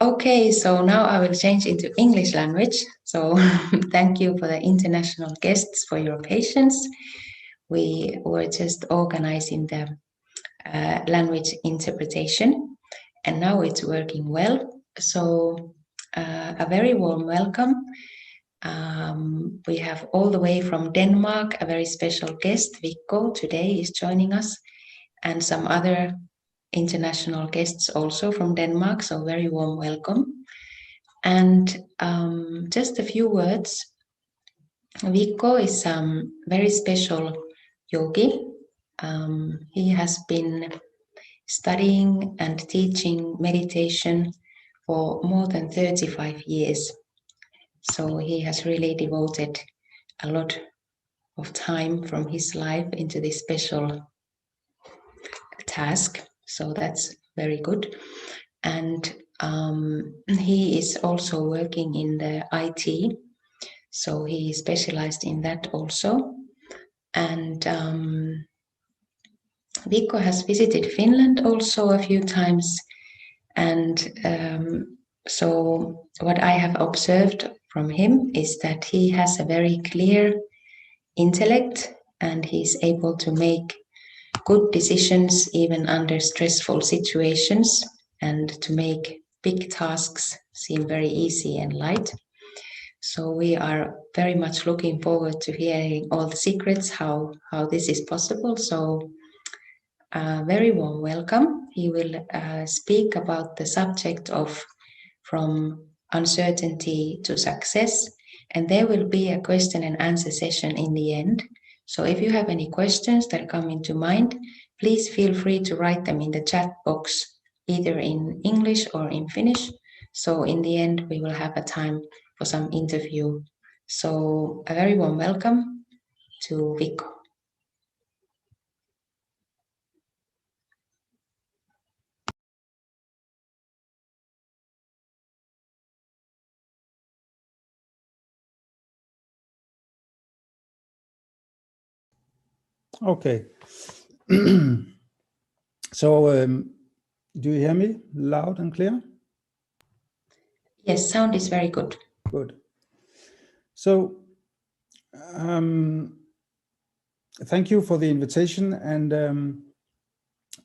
Okay, so now I will change into English language. So thank you for the international guests for your patience. We were just organizing the language interpretation, and now it's working well. So a very warm welcome. We have all the way from Denmark, a very special guest, Viggo, today is joining us, and some other international guests also from Denmark, so very warm welcome. And just a few words. Viggo is very special yogi. He has been studying and teaching meditation for more than 35 years. So he has really devoted a lot of time from his life into this special task. So that's very good. And he is also working in the IT. So he is specialized in that also. And Viggo has visited Finland also a few times. And so what I have observed from him is that he has a very clear intellect and he's able to make good decisions even under stressful situations and to make big tasks seem very easy and light. So we are very much looking forward to hearing all the secrets, how this is possible. So very warm welcome. He will speak about the subject of from uncertainty to success. And there will be a question and answer session in the end. So if you have any questions that come into mind, please feel free to write them in the chat box, either in English or in Finnish. So in the end, we will have a time for some interview. So a very warm welcome to Viggo. Okay. So, do you hear me loud and clear? Yes, sound is very good. Good. So, thank you for the invitation, and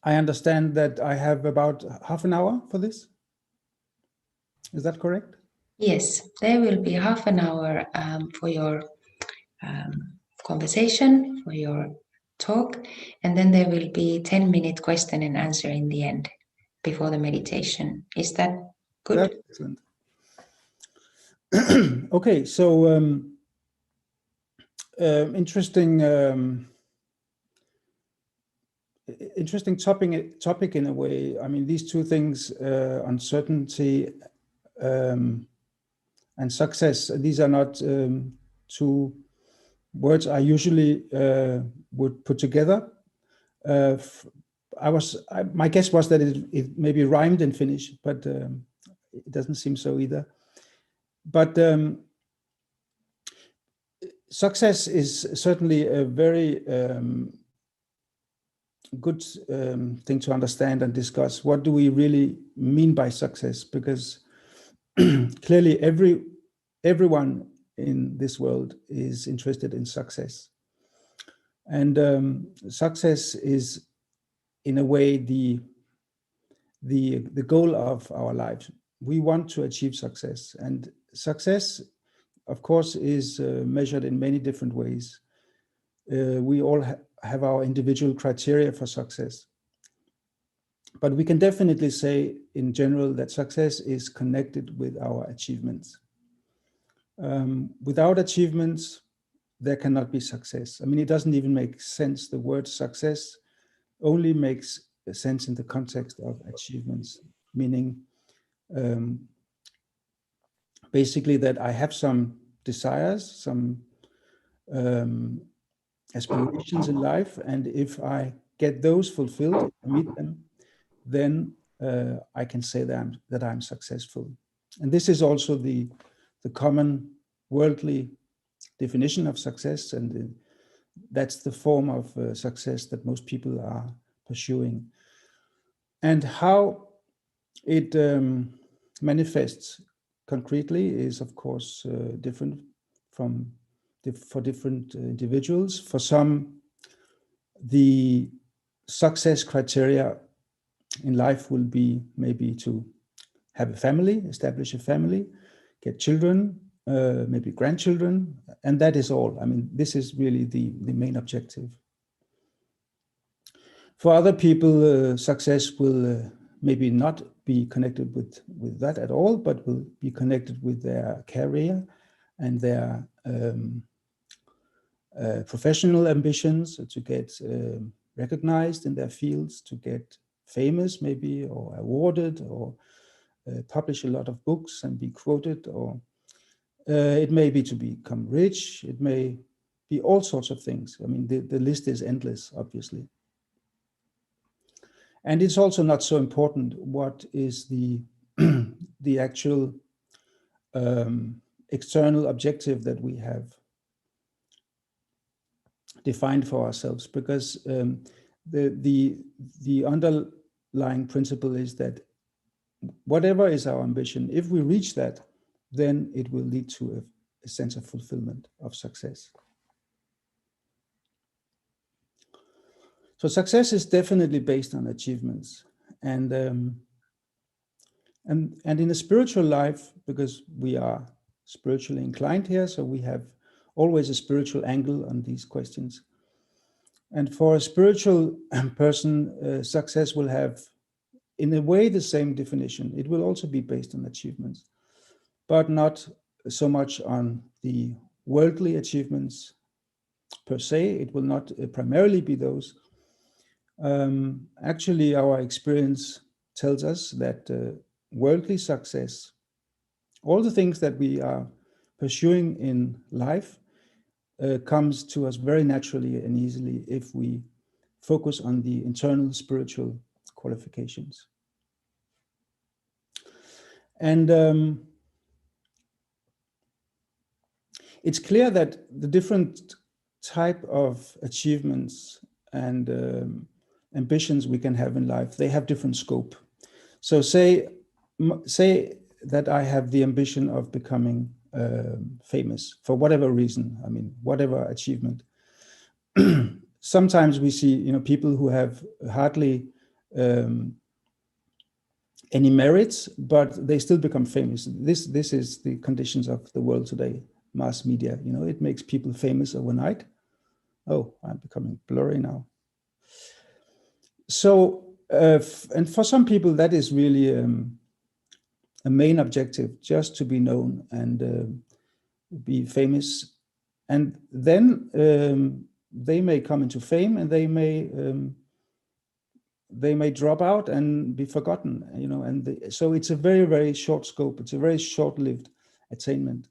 I understand that I have about half an hour for this. Is that correct? Yes, there will be half an hour for your conversation, for your talk, and then there will be 10-minute question and answer in the end before the meditation. Is that good? That's excellent. Okay, so interesting topic in a way. I mean, these two things, uncertainty and success, these are not two words I usually would put together. My guess was that it maybe rhymed in Finnish, but it doesn't seem so either. But success is certainly a very good thing to understand and discuss. What do we really mean by success? Because clearly everyone in this world is interested in success. And success is, in a way, the goal of our life. We want to achieve success, and success, of course, is measured in many different ways. We all have our individual criteria for success, but we can definitely say in general that success is connected with our achievements. Without achievements, there cannot be success. I mean, it doesn't even make sense. The word success only makes sense in the context of achievements, meaning basically that I have some desires, some aspirations in life, and if I get those fulfilled, meet them, then I can say that I'm successful. And this is also the common worldly definition of success, and that's the form of success that most people are pursuing. And how it manifests concretely is, of course, different for different individuals. For some, the success criteria in life will be maybe to have a family, establish a family, get children, maybe grandchildren, and that is all. I mean, this is really the main objective. For other people, success will maybe not be connected with that at all, but will be connected with their career and their professional ambitions to get recognized in their fields, to get famous maybe, or awarded, or publish a lot of books and be quoted, or it may be to become rich. It may be all sorts of things. I mean, the list is endless, obviously. And it's also not so important what is the the actual external objective that we have defined for ourselves, because the underlying principle is that whatever is our ambition, if we reach that, then it will lead to a sense of fulfillment, of success. So success is definitely based on achievements, and in a spiritual life, because we are spiritually inclined here, so we have always a spiritual angle on these questions. And for a spiritual person, success will have, in a way, the same definition. It will also be based on achievements, but not so much on the worldly achievements per se. It will not primarily be those. Actually, our experience tells us that worldly success, all the things that we are pursuing in life, comes to us very naturally and easily if we focus on the internal spiritual qualifications. And it's clear that the different type of achievements and ambitions we can have in life, they have different scope. So say that I have the ambition of becoming famous for whatever reason, I mean, whatever achievement. Sometimes we see, people who have hardly any merits, but they still become famous. This is the conditions of the world today. Mass media, it makes people famous overnight. Oh, I'm becoming blurry now. So, and for some people, that is really a main objective, just to be known and be famous. And then they may come into fame, and they may drop out and be forgotten, and so it's a very, very short scope. It's a very short-lived attainment.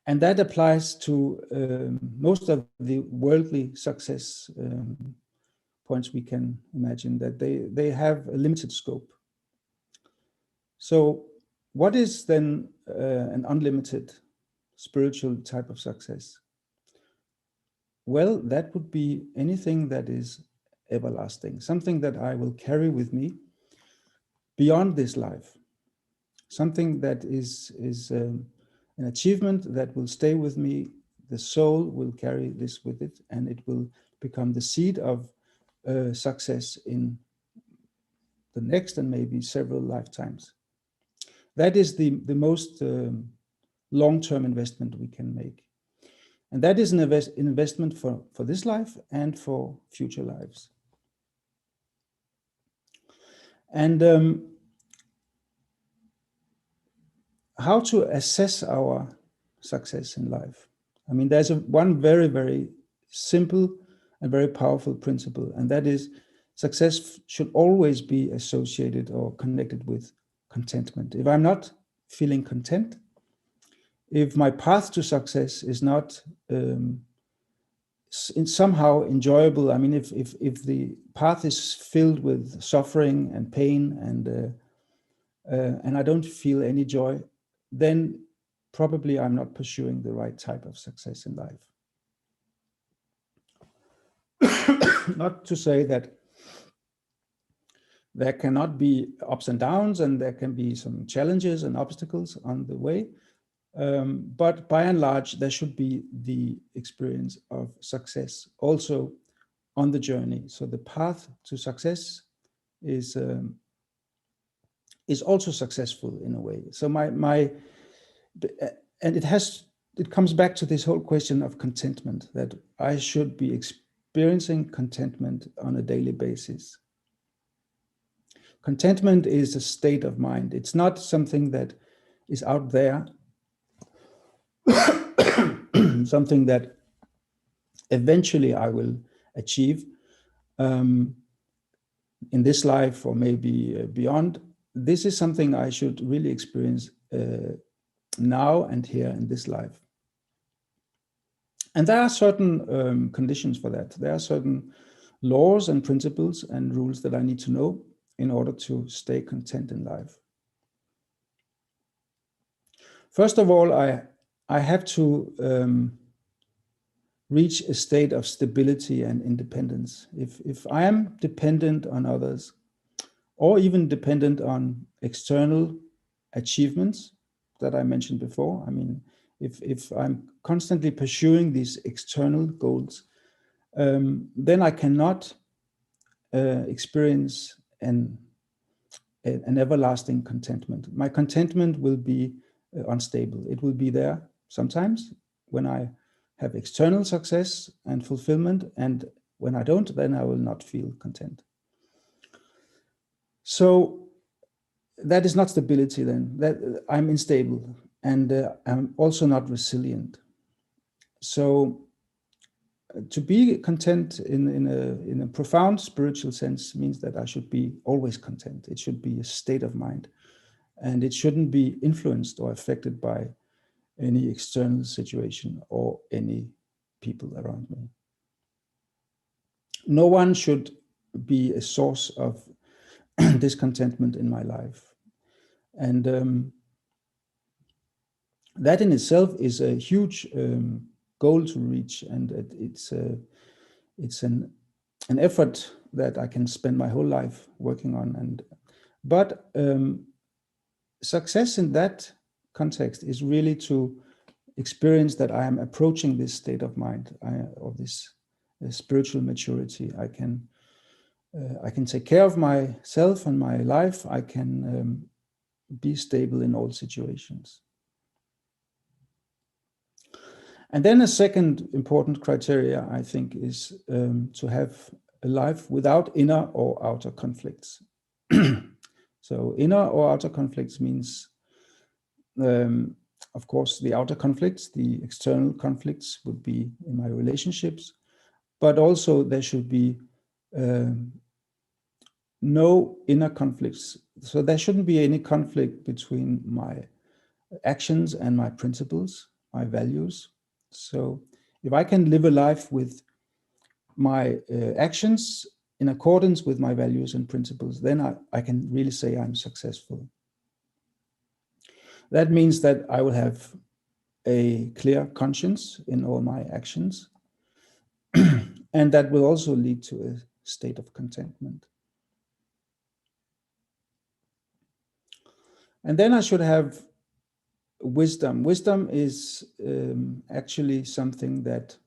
And that applies to most of the worldly success points we can imagine, that they have a limited scope. So what is then an unlimited spiritual type of success? Well, that would be anything that is everlasting, something that I will carry with me beyond this life, something that is an achievement that will stay with me. The soul will carry this with it, and it will become the seed of success in the next and maybe several lifetimes. That is the most long-term investment we can make. And that is an investment for this life and for future lives. And how to assess our success in life? I mean, there's one very, very simple and very powerful principle, and that is success should always be associated or connected with contentment. If I'm not feeling content, if my path to success is not somehow enjoyable, I mean, if the path is filled with suffering and pain and I don't feel any joy, then probably I'm not pursuing the right type of success in life. Not to say that There cannot be ups and downs, and there can be some challenges and obstacles on the way. But by and large, there should be the experience of success also on the journey. So the path to success is also successful in a way. So and it comes back to this whole question of contentment, that I should be experiencing contentment on a daily basis. Contentment is a state of mind. It's not something that is out there, something that eventually I will achieve in this life or maybe beyond. This is something I should really experience now and here in this life. And there are certain conditions for that. There are certain laws and principles and rules that I need to know in order to stay content in life. First of all, I have to reach a state of stability and independence. If I am dependent on others, or even dependent on external achievements that I mentioned before, I mean, if I'm constantly pursuing these external goals, then I cannot experience an everlasting contentment. My contentment will be unstable. It will be there sometimes when I have external success and fulfillment, and when I don't, then I will not feel content. So that is not stability then. That I'm unstable, and I'm also not resilient. So to be content in a profound spiritual sense means that I should be always content. It should be a state of mind, and it shouldn't be influenced or affected by any external situation or any people around me. No one should be a source of discontentment in my life. And that in itself is a huge goal to reach, and it's an effort that I can spend my whole life working on. But success in that context is really to experience that I am approaching this state of mind, or this spiritual maturity. I can take care of myself and my life. I can be stable in all situations. And then a second important criteria, I think, is to have a life without inner or outer conflicts. So inner or outer conflicts means, of course, the outer conflicts, the external conflicts would be in my relationships, but also there should be no inner conflicts. So there shouldn't be any conflict between my actions and my principles, my values. So if I can live a life with my actions in accordance with my values and principles, then I can really say I'm successful. That means that I will have a clear conscience in all my actions, and that will also lead to a state of contentment. And then I should have wisdom. Wisdom is actually something that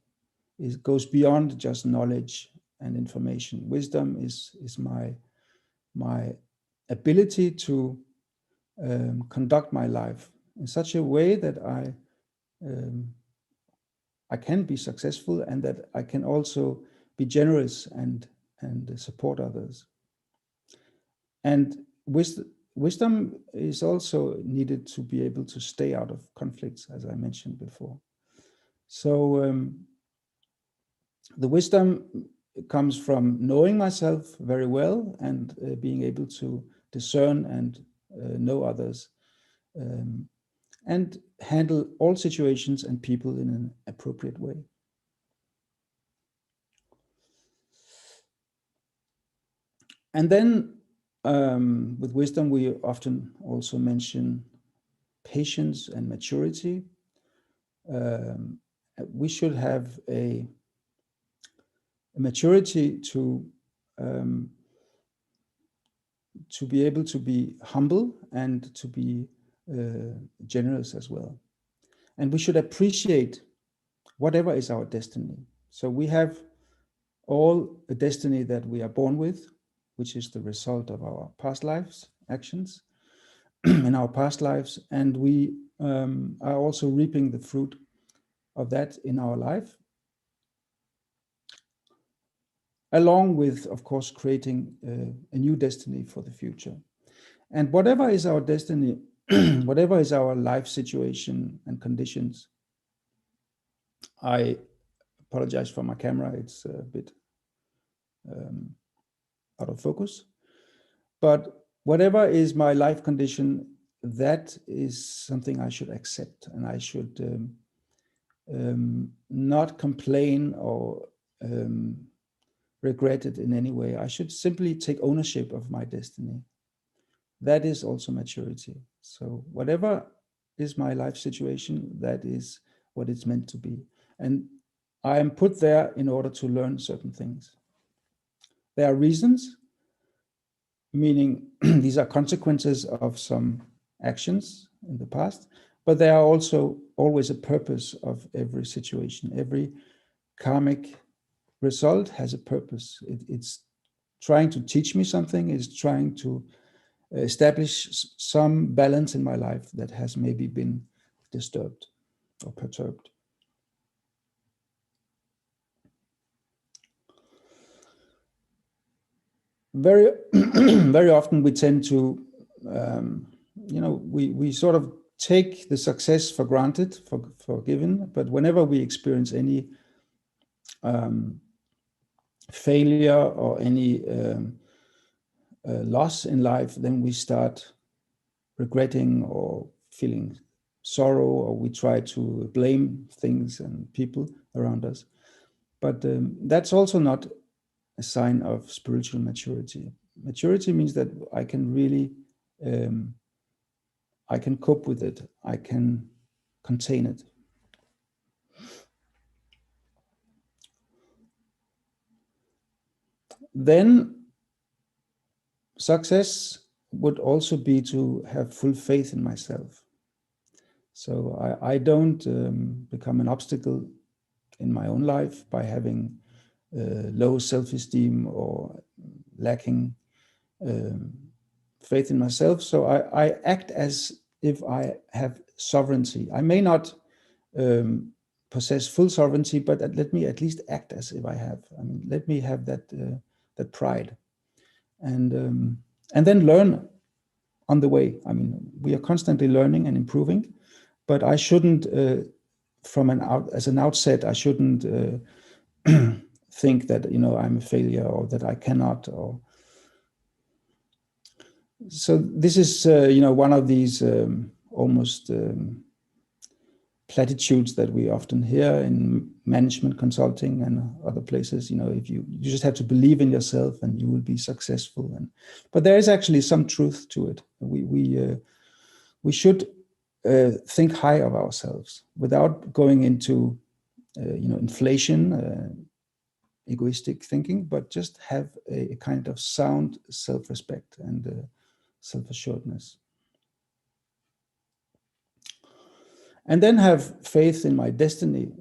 goes beyond just knowledge and information. Wisdom is my ability to conduct my life in such a way that I can be successful, and that I can also be generous and support others. And wisdom is also needed to be able to stay out of conflicts, as I mentioned before. So the wisdom comes from knowing myself very well and being able to discern and know others, and handle all situations and people in an appropriate way. And then with wisdom, we often also mention patience and maturity. We should have a maturity to to be able to be humble and to be generous as well. And we should appreciate whatever is our destiny. So we have all a destiny that we are born with, which is the result of our past lives, actions in our past lives. And we are also reaping the fruit of that in our life, along with, of course, creating a new destiny for the future. And whatever is our destiny, whatever is our life situation and conditions, I apologize for my camera, it's a bit out of focus. But whatever is my life condition, that is something I should accept, and I should not complain or regret it in any way. I should simply take ownership of my destiny. That is also maturity. So whatever is my life situation, that is what it's meant to be. And I am put there in order to learn certain things. There are reasons, meaning these are consequences of some actions in the past, but there are also always a purpose of every situation. Every karmic result has a purpose. It's trying to teach me something, it's trying to establish some balance in my life that has maybe been disturbed or perturbed. Very, very often we tend to, we sort of take the success for granted, for given, but whenever we experience any failure or any loss in life, then we start regretting or feeling sorrow, or we try to blame things and people around us. But that's also not a sign of spiritual maturity. Maturity means that I can really, I can cope with it. I can contain it. Then success would also be to have full faith in myself. So I don't become an obstacle in my own life by having low self-esteem or lacking faith in myself. So I act as if I have sovereignty. I may not possess full sovereignty, but let me at least act as if I have. I mean, let me have that pride, and then learn on the way. I mean, we are constantly learning and improving, but I shouldn't, as an outset, I shouldn't think that I'm a failure or that I cannot. Or so this is one of these almost platitudes that we often hear in management consulting and other places. If you just have to believe in yourself and you will be successful. But there is actually some truth to it. We should think high of ourselves without going into inflation, egoistic thinking, but just have a kind of sound self-respect and self-assuredness. And then have faith in my destiny.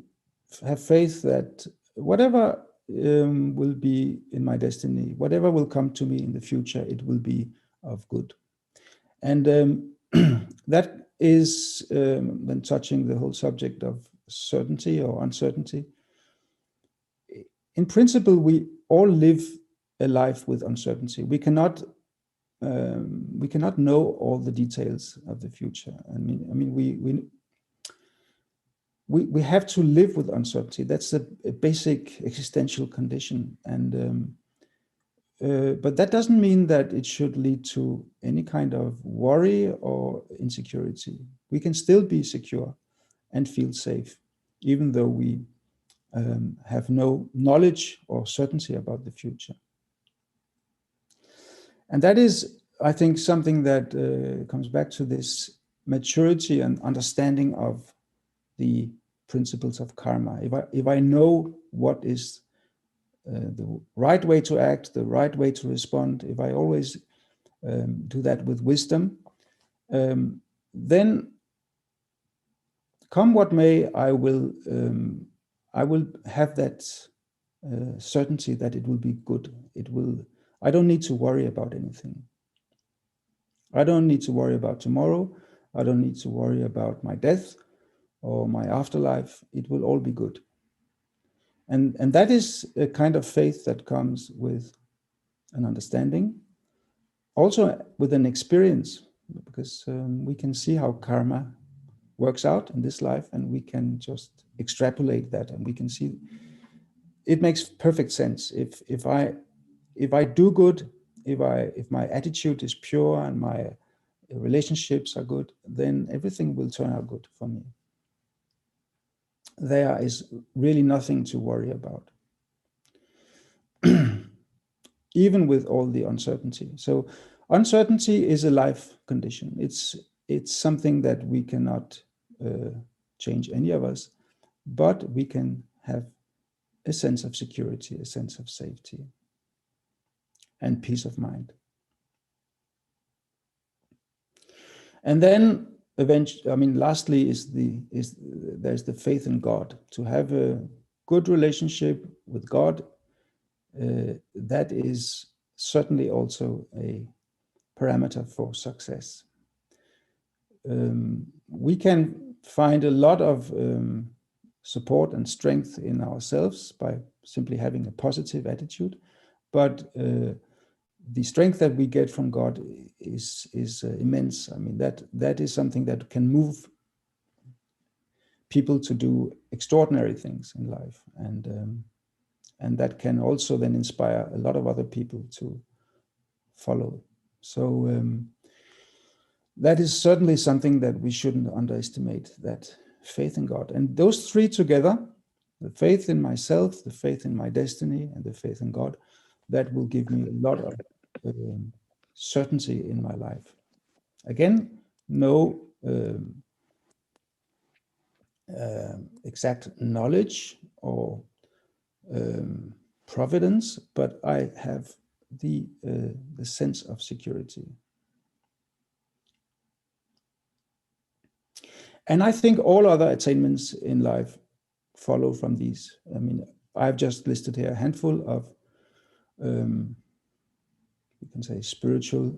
Have faith that whatever will be in my destiny, whatever will come to me in the future, it will be of good. And that is, when touching the whole subject of certainty or uncertainty, in principle, we all live a life with uncertainty. We cannot know all the details of the future. I mean, we have to live with uncertainty. That's a basic existential condition, and but that doesn't mean that it should lead to any kind of worry or insecurity. We can still be secure and feel safe, even though we have no knowledge or certainty about the future. And that is, I think, something that comes back to this maturity and understanding of the principles of karma. If I know what is the right way to act, the right way to respond, if I always do that with wisdom, then come what may, I will have that certainty that it will be good. I don't need to worry about anything. I don't need to worry about tomorrow. I don't need to worry about my death or my afterlife. It will all be good. And that is a kind of faith that comes with an understanding, also with an experience, because we can see how karma works out in this life, and we can just extrapolate that, and we can see it makes perfect sense. If I do good, if my attitude is pure and my relationships are good, then everything will turn out good for me. There is really nothing to worry about, even with all the uncertainty. So uncertainty is a life condition. It's something that we cannot change, any of us, but we can have a sense of security, a sense of safety, and peace of mind. And then eventually, lastly there's the faith in God. To have a good relationship with God, that is certainly also a parameter for success. We can find a lot of support and strength in ourselves by simply having a positive attitude, but the strength that we get from God is immense. That is something that can move people to do extraordinary things in life, and that can also then inspire a lot of other people to follow. So that is certainly something that we shouldn't underestimate, that faith in God. And those three together, the faith in myself, the faith in my destiny, and the faith in God, that will give me a lot of certainty in my life. Again, no exact knowledge or providence, but I have the sense of security. And I think all other attainments in life follow from these. I've just listed here a handful of you can say spiritual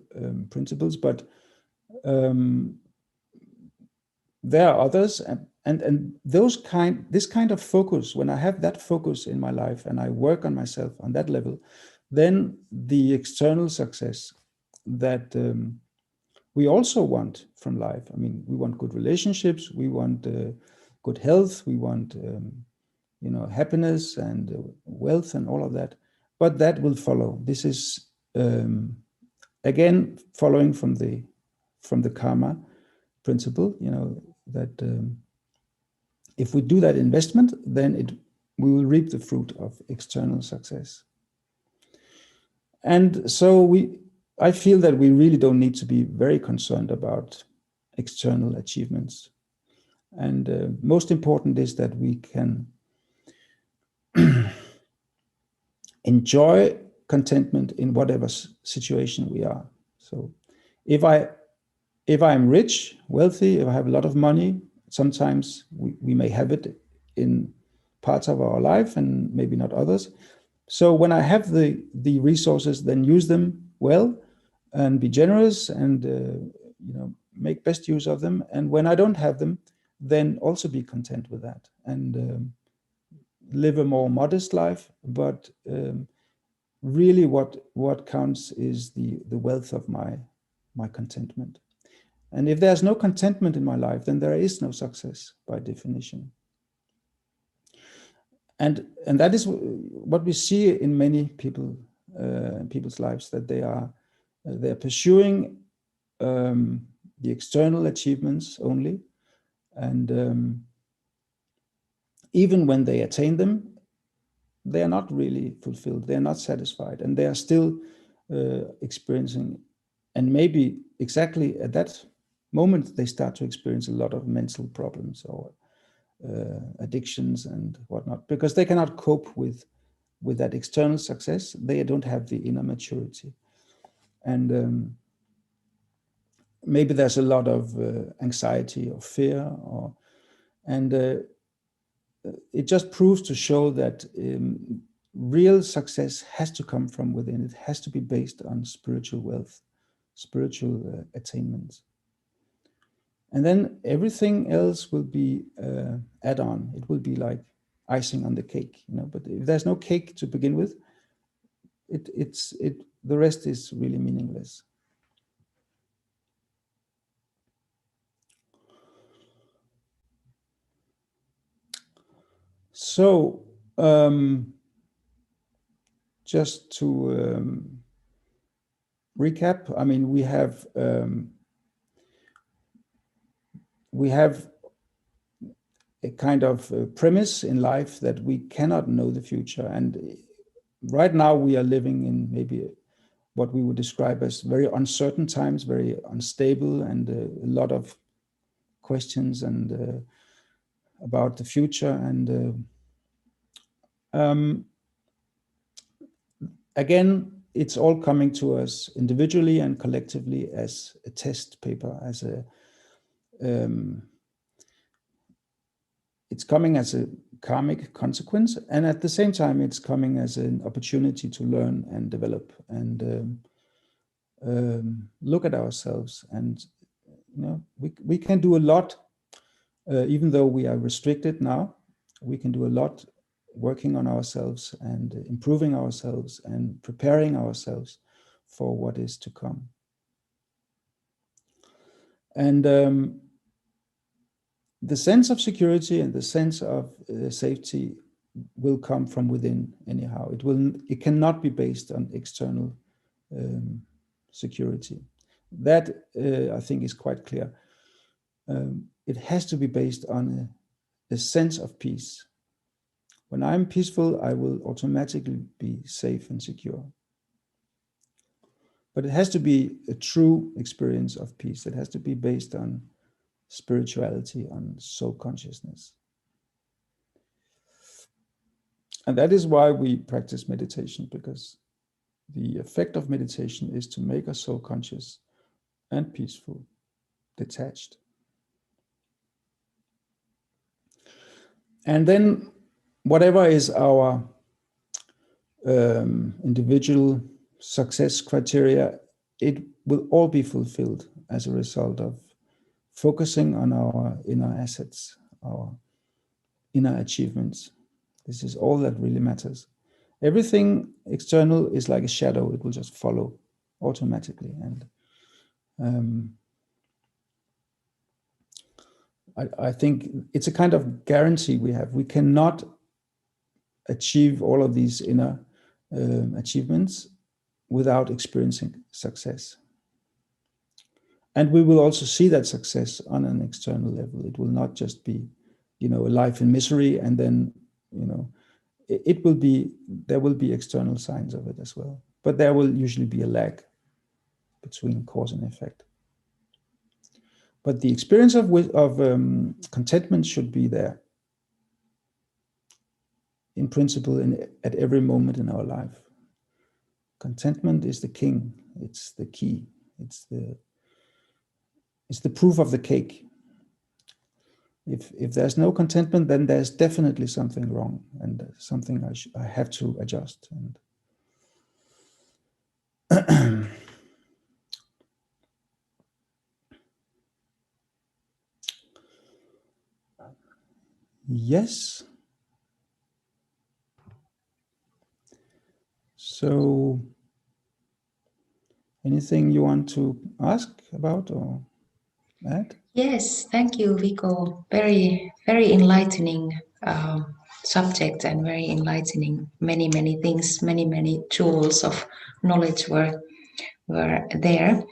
principles, but there are others, and this kind of focus, when I have that focus in my life and I work on myself on that level, then the external success that we also want from life. We want good relationships, we want good health, we want happiness and wealth and all of that, but that will follow. This is again following from the karma principle, that if we do that investment, then we will reap the fruit of external success. And so I feel that we really don't need to be very concerned about external achievements. And most important is that we can enjoy contentment in whatever situation we are. So if I'm rich, wealthy, if I have a lot of money, sometimes we may have it in parts of our life and maybe not others. So when I have the resources, then use them well and be generous and make best use of them. And when I don't have them, then also be content with that and live a more modest life. But really what counts is the wealth of my contentment. And if there's no contentment in my life, then there is no success by definition. And that is what we see in many people's lives, that they're pursuing the external achievements only, and even when they attain them, they are not really fulfilled. They are not satisfied, and they are still experiencing, and maybe exactly at that moment they start to experience a lot of mental problems or addictions and whatnot, because they cannot cope with that external success. They don't have the inner maturity. And maybe there's a lot of anxiety or fear, and it just proves to show that real success has to come from within. It has to be based on spiritual wealth, spiritual attainments. And then everything else will be add-on. It will be like icing on the cake, you know. But if there's no cake to begin with, the rest is really meaningless. So just to recap, I mean, we have a kind of premise in life that we cannot know the future, and right now we are living in maybe what we would describe as very uncertain times, very unstable, and a lot of questions and about the future. And again, it's all coming to us individually and collectively as a test paper, as a it's coming as a karmic consequence, and at the same time, it's coming as an opportunity to learn and develop and look at ourselves. And you know, we can do a lot, even though we are restricted now. We can do a lot working on ourselves and improving ourselves and preparing ourselves for what is to come. And the sense of security and the sense of safety will come from within anyhow. It cannot be based on external security. That I think is quite clear. It has to be based on a sense of peace. When I'm peaceful, I will automatically be safe and secure. But it has to be a true experience of peace. It has to be based on spirituality, on soul consciousness. And that is why we practice meditation, because the effect of meditation is to make us soul conscious and peaceful, detached. And then whatever is our individual success criteria, it will all be fulfilled as a result of focusing on our inner assets, our inner achievements. This is all that really matters. Everything external is like a shadow. It will just follow automatically. And I think it's a kind of guarantee we have. We cannot achieve all of these inner achievements without experiencing success. And we will also see that success on an external level. It will not just be, you know, a life in misery, and then, you know, there will be external signs of it as well. But there will usually be a lag between cause and effect. But the experience of contentment should be there, in principle, at every moment in our life. Contentment is the king. It's the key. It's the proof of the cake. If there's no contentment, then there's definitely something wrong, and something I have to adjust. And yes. So, anything you want to ask about or add? Yes, thank you, Viggo. Very, very enlightening subject, and very enlightening. Many, many things, many tools of knowledge were there.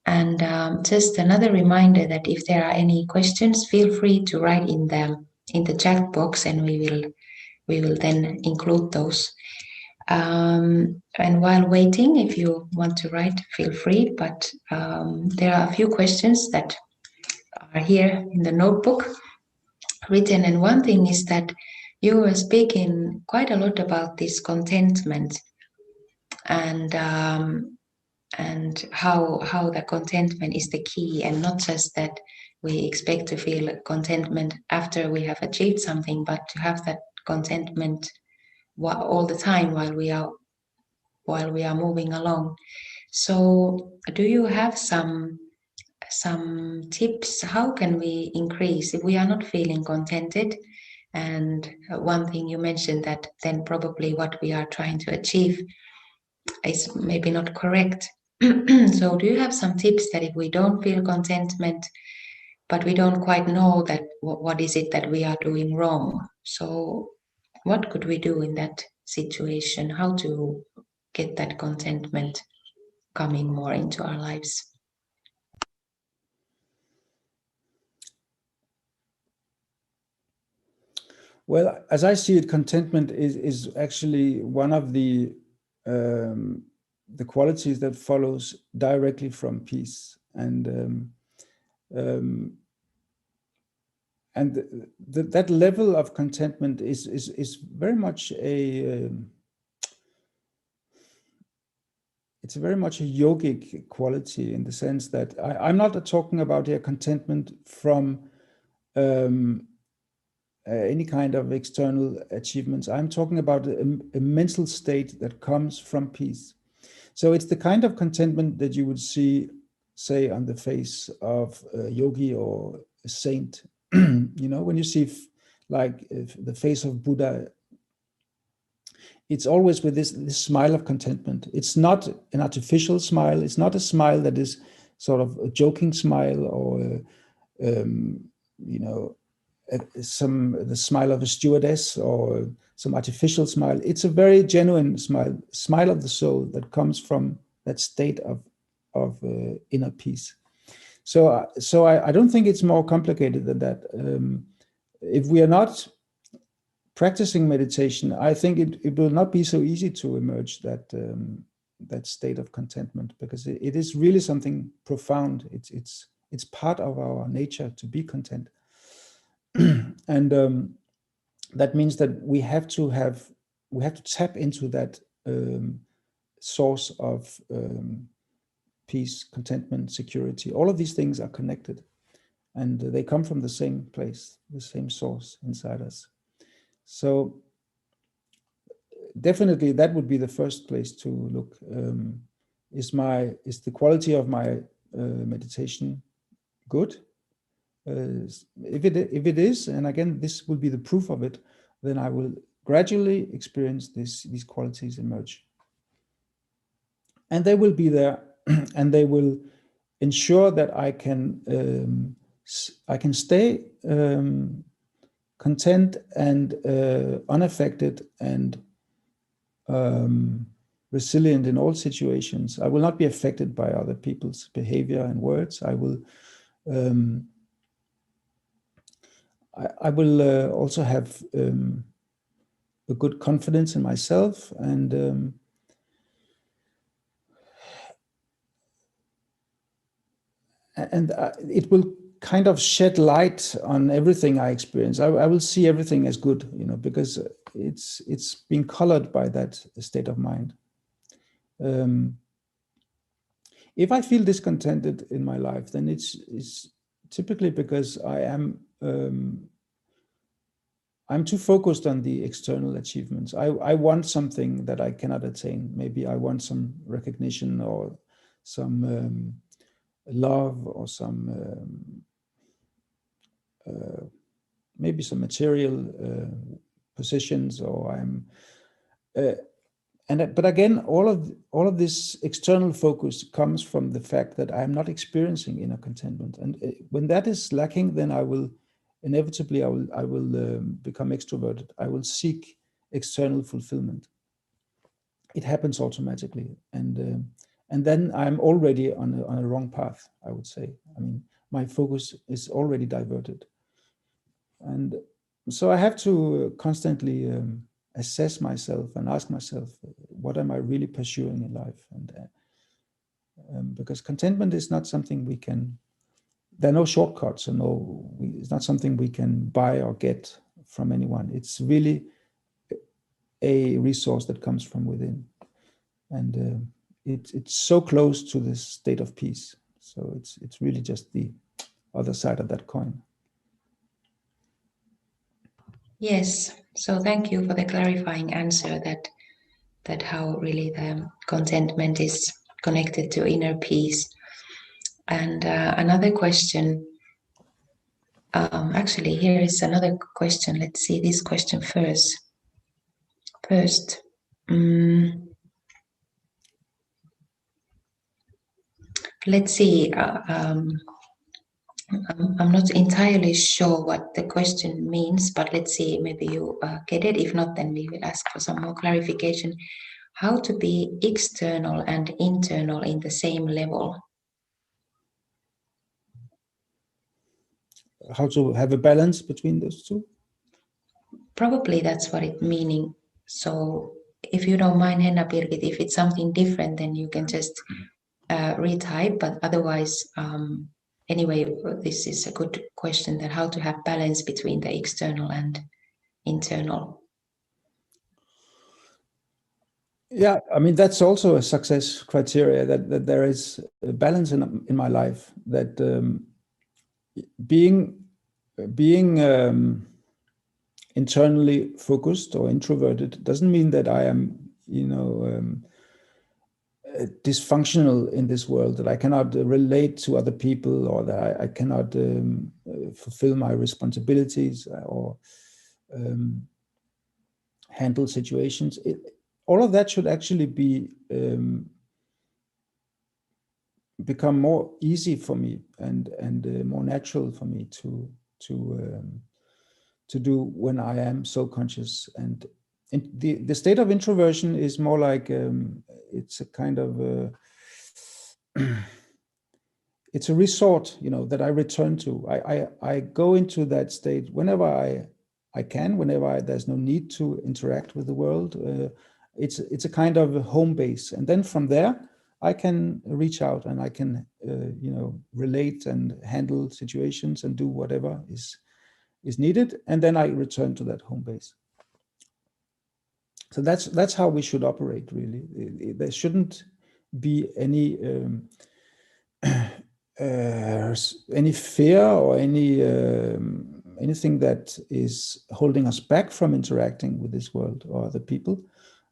And just another reminder that if there are any questions, feel free to write in the chat box, and we will then include those. And while waiting, if you want to write, feel free. But there are a few questions that are here in the notebook written. And one thing is that you were speaking quite a lot about this contentment. And and how the contentment is the key, and not just that we expect to feel contentment after we have achieved something, but to have that contentment all the time while we are moving along. So do you have some tips? How can we increase if we are not feeling contented? And one thing you mentioned, that then probably what we are trying to achieve is maybe not correct. So do you have some tips that if we don't feel contentment, but we don't quite know that what is it that we are doing wrong? So what could we do in that situation? How to get that contentment coming more into our lives? Well, as I see it, contentment is actually one of the qualities that follows directly from peace, and that level of contentment is very much it's very much a yogic quality, in the sense that I'm not talking about here contentment from any kind of external achievements. I'm talking about a mental state that comes from peace. So it's the kind of contentment that you would see, say, on the face of a yogi or a saint. When you see the face of Buddha, it's always with this smile of contentment. It's not an artificial smile. It's not a smile that is sort of a joking smile, or the smile of a stewardess, or some artificial smile. It's a very genuine smile of the soul that comes from that state of inner peace. So I don't think it's more complicated than that. If we are not practicing meditation, I think it will not be so easy to emerge that state of contentment, because it is really something profound. It's part of our nature to be content. And that means that we have to tap into that source of peace, contentment, security. All of these things are connected, and they come from the same place, the same source inside us. So definitely that would be the first place to look. Is the quality of my meditation good? If it is, and again, this will be the proof of it, then I will gradually experience these qualities emerge. And they will be there, and they will ensure that I can stay content and unaffected and resilient in all situations. I will not be affected by other people's behavior and words. I will also have a good confidence in myself, and it will kind of shed light on everything I experience. I will see everything as good, because it's being colored by that state of mind. If I feel discontented in my life, then it's typically because I'm too focused on the external achievements. I want something that I cannot attain. Maybe I want some recognition, or some love, or some maybe some material positions, or but again, all of this external focus comes from the fact that I'm not experiencing inner contentment, and when that is lacking, then I will inevitably become extroverted. I will seek external fulfillment. It happens automatically, and then I'm already on a wrong path, I would say. I mean, my focus is already diverted, and so I have to constantly assess myself and ask myself, what am I really pursuing in life? And because contentment is not something we can. There are no shortcuts, and it's not something we can buy or get from anyone. It's really a resource that comes from within, and it's so close to this state of peace. So it's really just the other side of that coin. Yes, so thank you for the clarifying answer that how really the contentment is connected to inner peace. And another question, actually here is another question. Let's see this question first. Let's see. I'm not entirely sure what the question means, but let's see, maybe you get it. If not, then we will ask for some more clarification. How to be external and internal in the same level? How to have a balance between those two? Probably that's what it's meaning. So if you don't mind, Henna Birgit, if it's something different, then you can just retype, but otherwise, anyway, this is a good question, that how to have balance between the external and internal. Yeah, I mean, that's also a success criteria, that there is a balance in my life, that being internally focused or introverted doesn't mean that I am, dysfunctional in this world, that I cannot relate to other people, or that I cannot fulfill my responsibilities, or handle situations. All of that should actually be become more easy for me, and more natural for me to do when I am so conscious. And the state of introversion is more like it's a kind of it's a resort, that I return to. I go into that state whenever I can, whenever there's no need to interact with the world. It's a kind of a home base, and then from there I can reach out, and I can relate and handle situations and do whatever is needed, and then I return to that home base. So that's how we should operate, really. There shouldn't be any fear or anything that is holding us back from interacting with this world or other people.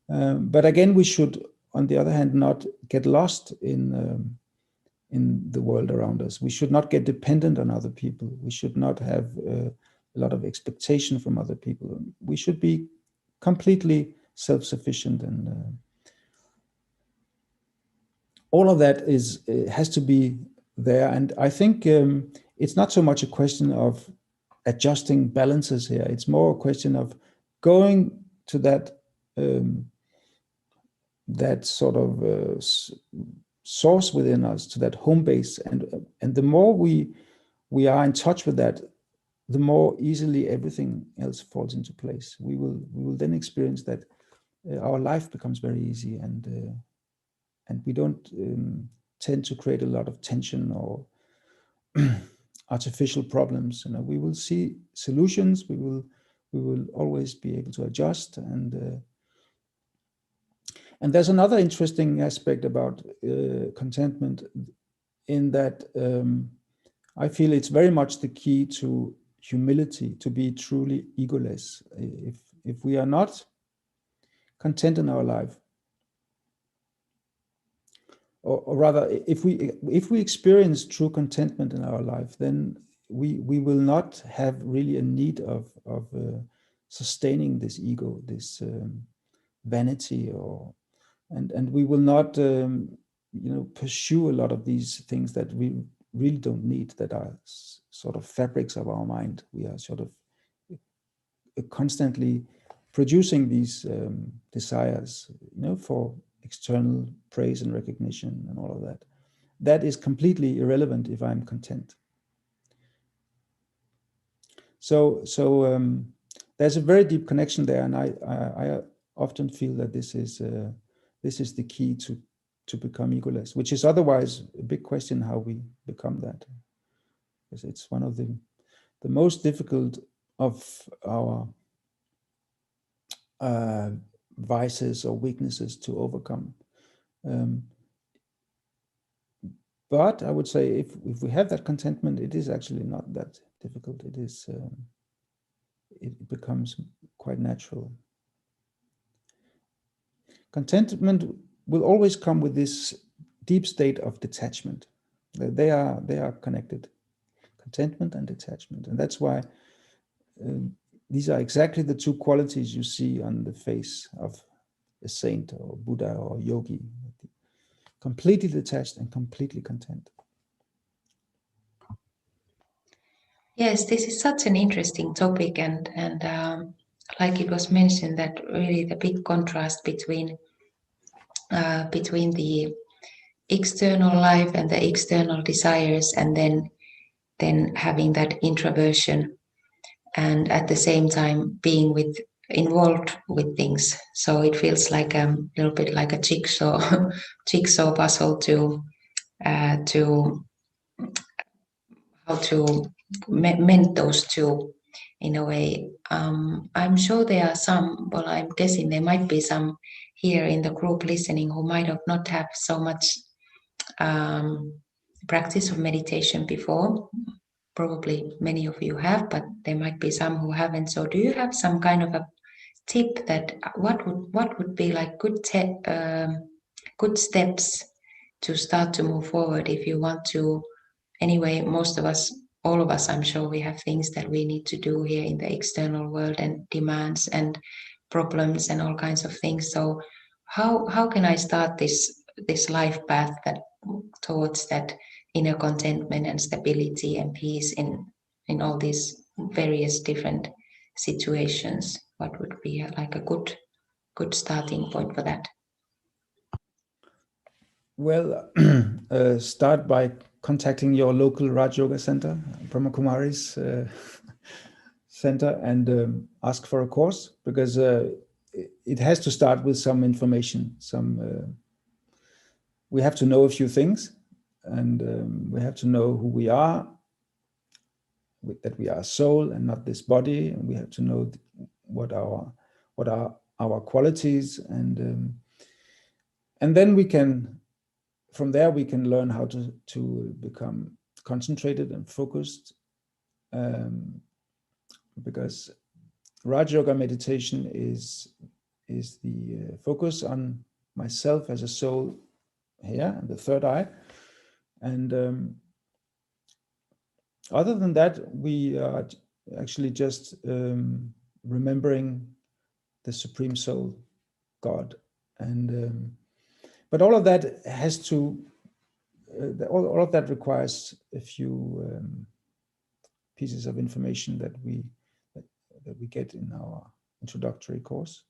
But again, we should, on the other hand, not get lost in the world around us. We should not get dependent on other people. We should not have a lot of expectation from other people. We should be completely self-sufficient, and all of that has to be there. And I think it's not so much a question of adjusting balances here. It's more a question of going to that sort of source within us, to that home base, and the more we are in touch with that, the more easily everything else falls into place. We will then experience that our life becomes very easy, and we don't tend to create a lot of tension or artificial problems. We will see solutions. We will always be able to adjust, and there's another interesting aspect about contentment, in that I feel it's very much the key to humility, to be truly egoless. If we are not content in our life, or rather, if we experience true contentment in our life, then we will not have really a need of sustaining this ego, this vanity, and we will not pursue a lot of these things that we really don't need, that are sort of fabrics of our mind. We are sort of constantly producing these desires, for external praise and recognition and all of that. That is completely irrelevant if I'm content. So there's a very deep connection there, and I often feel that this is the key to become egoless, which is otherwise a big question, how we become that, because it's one of the most difficult of our vices or weaknesses to overcome. But I would say if we have that contentment, it is actually not that difficult. It is, it becomes quite natural. Contentment will always come with this deep state of detachment. They are connected, contentment and detachment. And that's why these are exactly the two qualities you see on the face of a saint or Buddha or yogi. Completely detached and completely content. Yes, this is such an interesting topic, and like it was mentioned, that really the big contrast between the external life and the external desires, and then having that introversion, and at the same time being involved with things. So it feels like a little bit like a jigsaw puzzle to how to mend those two in a way. I'm sure there are some, well, I'm guessing there might be some here in the group listening who might have not have so much practice of meditation before. Probably many of you have, but there might be some who haven't. So do you have some kind of a tip that what would be like good steps to start to move forward if you want to? Anyway, most of us, all of us, I'm sure we have things that we need to do here in the external world, and demands and problems and all kinds of things. So how can I start this life path that towards that inner contentment and stability and peace in all these various different situations? What would be like a good starting point for that? Well, start by contacting your local Raj Yoga center, Brahma Kumari's center, and ask for a course, because it has to start with some information. We have to know a few things, and we have to know who we are, that we are a soul and not this body, and we have to know what are our qualities, and then we can, from there we can learn how to become concentrated and focused, because Raj Yoga meditation is the focus on myself as a soul here and the third eye, and other than that, we are actually just remembering the Supreme Soul, God, and but all of that has to, all of that requires a few pieces of information that we get in our introductory course.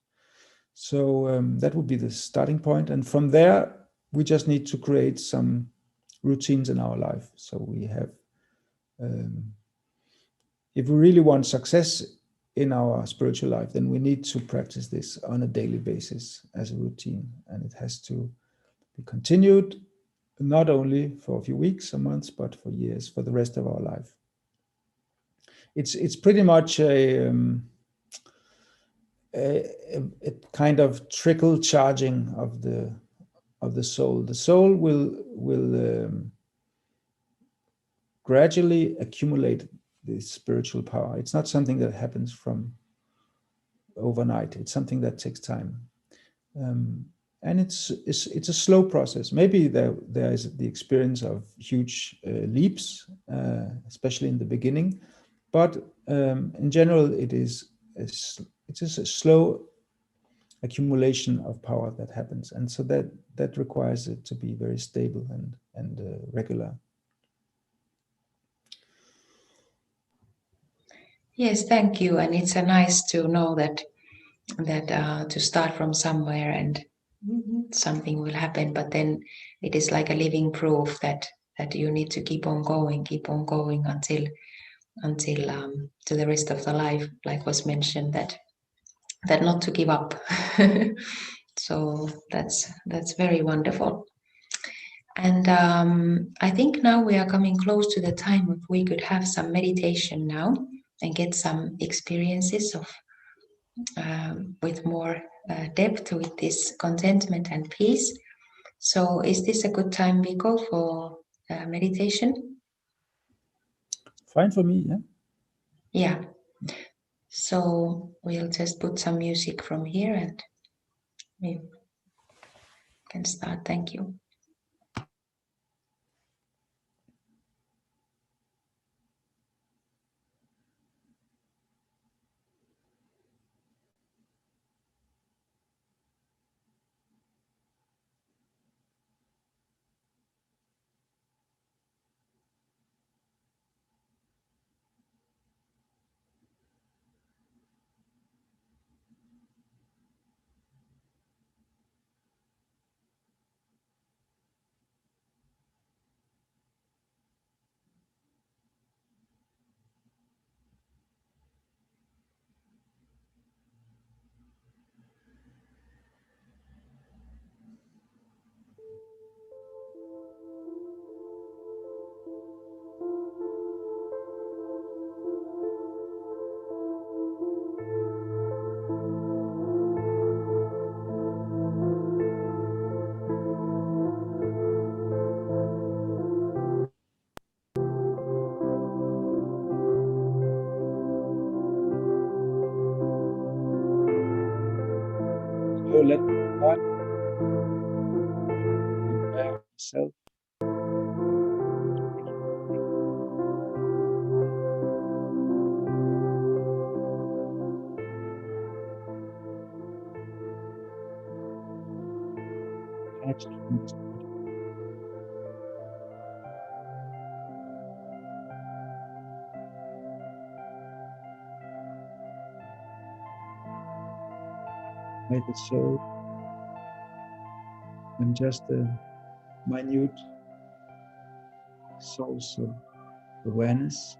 So that would be the starting point, and from there we just need to create some routines in our life. So we have, if we really want success in our spiritual life, then we need to practice this on a daily basis as a routine, and it has to be continued, not only for a few weeks or months, but for years, for the rest of our life. It's pretty much a kind of trickle charging of the soul. The soul will gradually accumulate this spiritual power. It's not something that happens from overnight. It's something that takes time, and it's a slow process. Maybe there is the experience of huge leaps, especially in the beginning, but in general, it's just a slow accumulation of power that happens, and so that requires it to be very stable and regular. Yes, thank you. And it's nice to know that to start from somewhere and something will happen, but then it is like a living proof that you need to keep on going until to the rest of the life, like was mentioned, that not to give up. So that's very wonderful. And I think now we are coming close to the time if we could have some meditation now and get some experiences of with more depth with this contentment and peace. So is this a good time, Viggo, meditation? Fine for me, yeah. Yeah. So we'll just put some music from here and we can start. Thank you. So let me start to aware myself. Attached to this body. Right, so I'm just a minute source of awareness,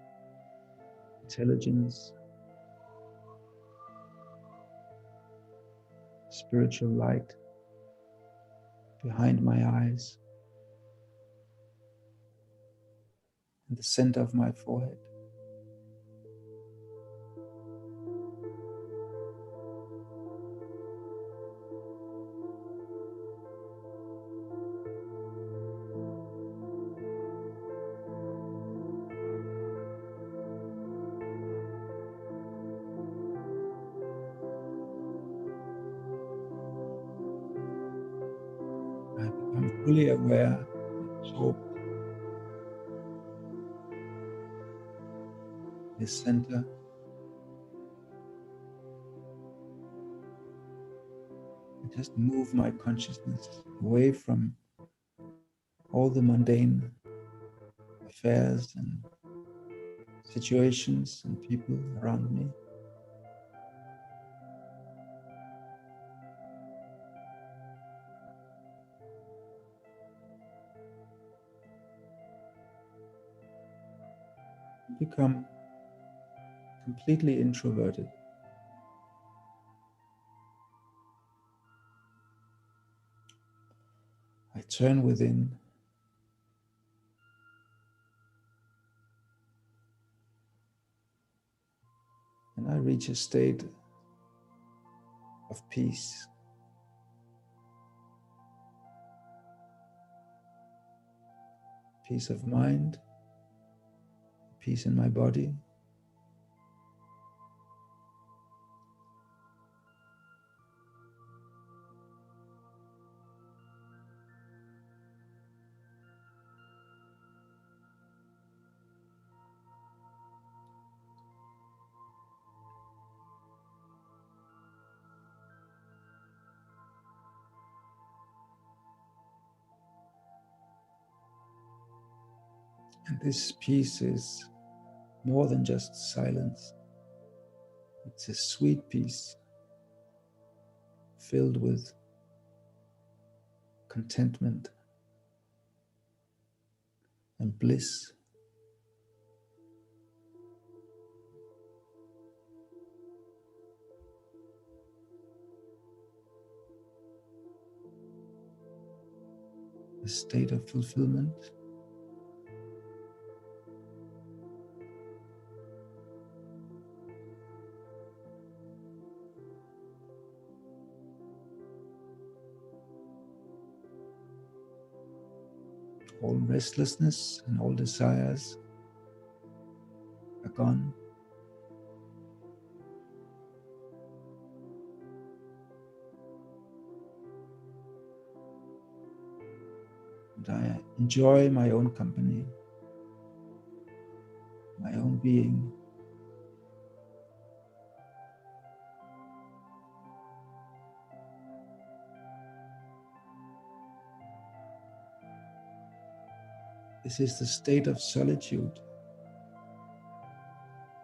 intelligence, spiritual light behind my eyes, in the center of my forehead. I become fully aware and absorbed in the center. And just move my consciousness away from all the mundane affairs and situations and people around me. Become completely introverted. I turn within and I reach a state of peace. Peace of mind, peace in my body. And this peace is more than just silence. It's a sweet peace filled with contentment and bliss. A state of fulfillment. All restlessness and all desires are gone. And I enjoy my own company, my own being. This is the state of solitude,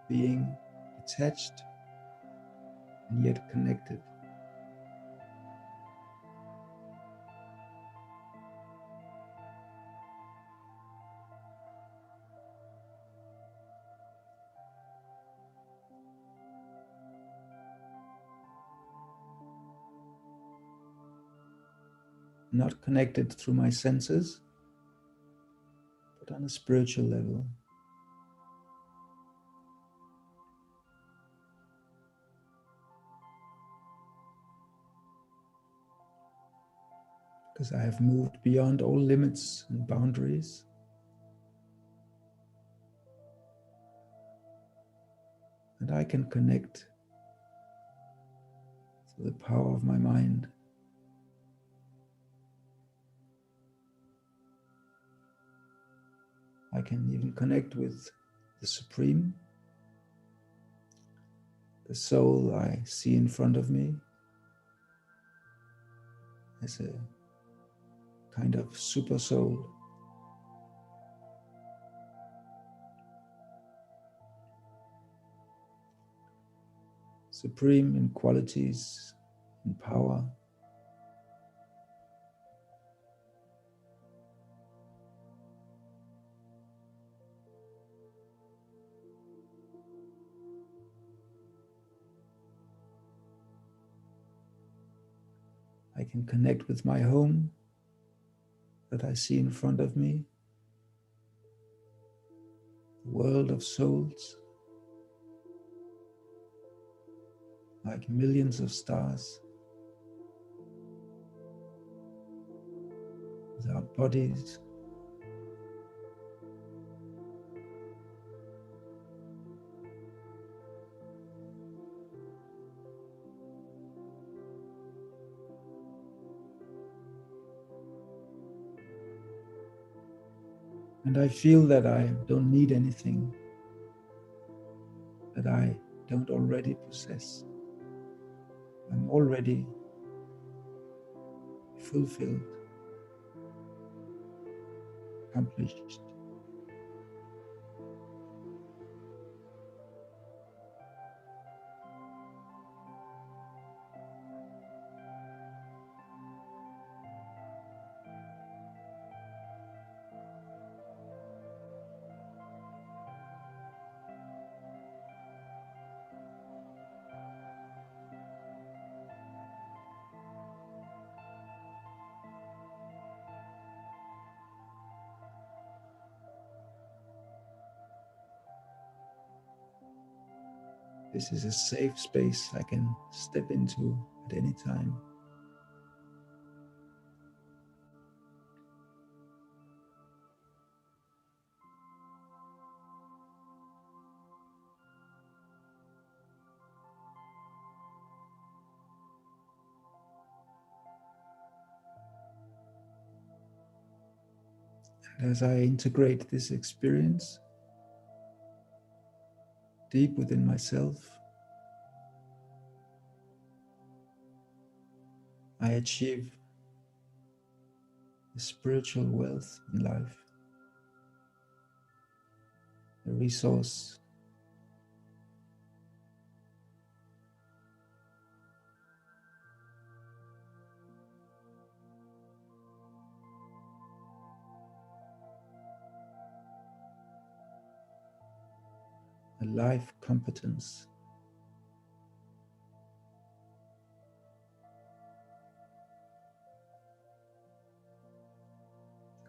being detached and yet connected. Not connected through my senses, but on a spiritual level. Because I have moved beyond all limits and boundaries. And I can connect to the power of my mind. I can even connect with the Supreme, the soul I see in front of me as a kind of super soul. Supreme in qualities, in power. I can connect with my home that I see in front of me, the world of souls, like millions of stars, without bodies. And I feel that I don't need anything that I don't already possess. I'm already fulfilled, accomplished. This is a safe space I can step into at any time. And as I integrate this experience deep within myself, I achieve a spiritual wealth in life, a resource, a life competence.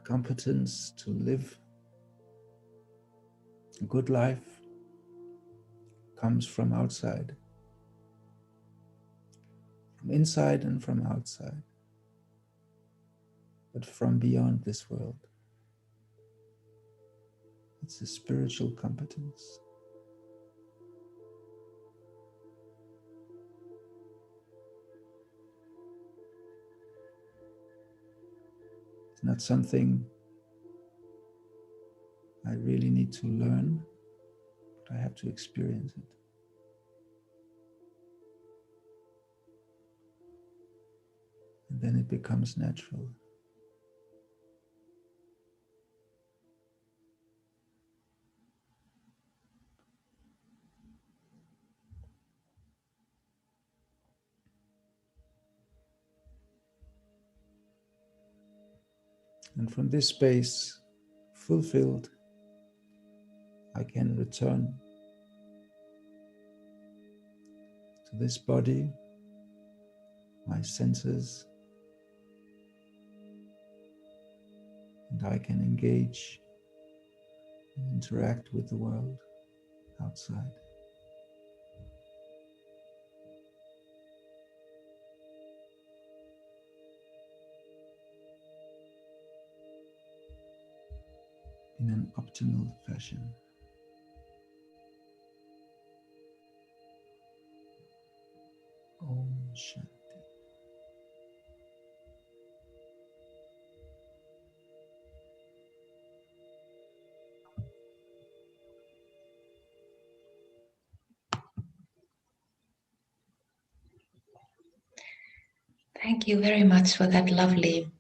Competence to live a good life comes from outside, from inside and from outside, but from beyond this world. It's a spiritual competence. It's not something I really need to learn, but I have to experience it. And then it becomes natural. And from this space, fulfilled, I can return to this body, my senses, and I can engage and interact with the world outside. In an optimal fashion. Om Shanti. Thank you very much for that lovely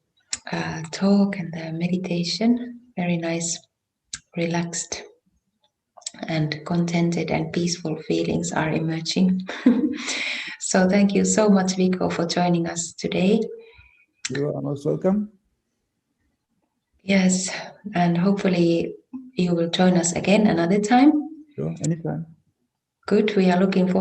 talk and the meditation. Very nice, relaxed and contented and peaceful feelings are emerging. So thank you so much, Viggo, for joining us today. You are most welcome. Yes, and hopefully you will join us again another time. Sure, anytime. Good, we are looking forward